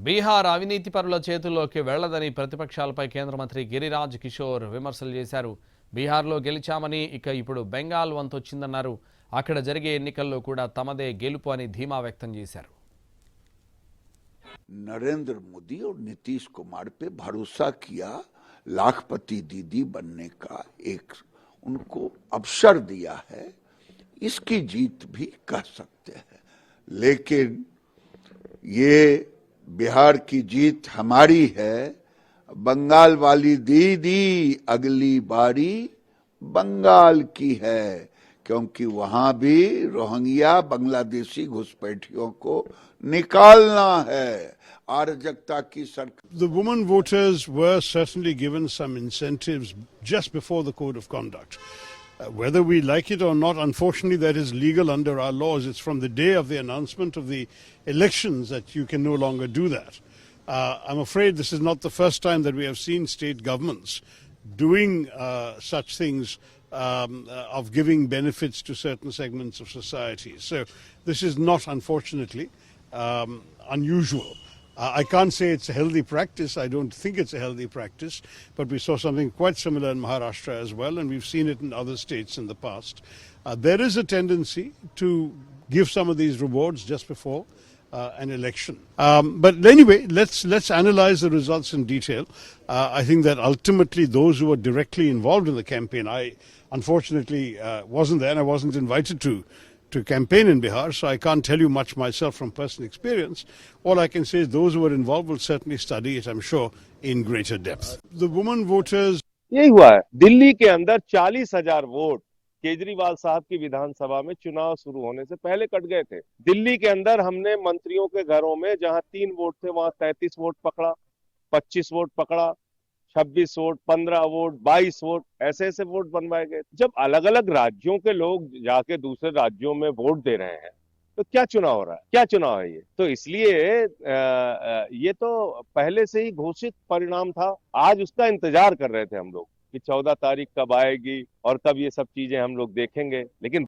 బీహార్ అవినీతి పరుల చేతుల్లోకి వెళ్లదని ప్రతిపక్షాలపై కేంద్ర మంత్రి గిరిరాజ్ కిషోర్ విమర్శలు చేశారు. బీహార్లో గెలిచామని ఇక ఇప్పుడు బెంగాల్ వంతొచ్చిందన్నారు. అక్కడ జరిగే ఎన్నికల్లో కూడా తమదే గెలుపు అని ధీమా వ్యక్తం చేశారు. नरेंद्र मोदी और नीतीश कुमार पे भरोसा किया, लाखपति दीदी बनने का एक उनको अवसर दिया है, इसकी जीत भी कह सकते हैं। लेकिन ये बिहार की जीत हमारी है। बंगाल वाली दीदी अगली बारी बंगाल की है, क्योंकि वहां भी रोहिंग्या बांग्लादेशी घुसपैठियों को निकालना है। अराजकता की सरकार। The women voters were certainly given some incentives just before the code of conduct. Whether we like it or not, unfortunately, that is legal under our laws. It's from the day of the announcement of the elections that you can no longer do that. I'm afraid this is not the first time that we have seen state governments doing such things, of giving benefits to certain segments of society. So this is not, unfortunately, unusual. I can't say it's a healthy practice. I don't think it's a healthy practice, but we saw something quite similar in Maharashtra as well, and we've seen it in other states in the past. There is a tendency to give some of these rewards just before an election. But anyway, let's analyze the results in detail. I think that ultimately those who were directly involved in the campaign, I unfortunately wasn't there and I wasn't invited to campaign in Bihar, so I can't tell you much myself from personal experience. All I can say is those who were involved will certainly study it, I'm sure, in greater depth. The women voters... यही हुआ है। दिल्ली के अंदर 40,000 vote Kejriwal साहब की विधानसभा में चुनाव शुरू होने से पहले कट गए थे। दिल्ली के अंदर हमने मंत्रियों के घरों में जहां 3 वोट थे वहां 33 वोट पकड़ा, 25 वोट पकड़ा, 26 वोट, 15 वोट, 22 वोट, ऐसे ऐसे वोट बनवाए गए। जब अलग अलग राज्यों के लोग जाके दूसरे राज्यों में वोट दे रहे हैं तो क्या चुनाव हो रहा है? क्या चुनाव है ये? तो इसलिए ये तो पहले से ही घोषित परिणाम था। आज उसका इंतजार कर रहे थे हम लोग कि 14 तारीख कब आएगी और कब ये सब चीजें हम लोग देखेंगे। लेकिन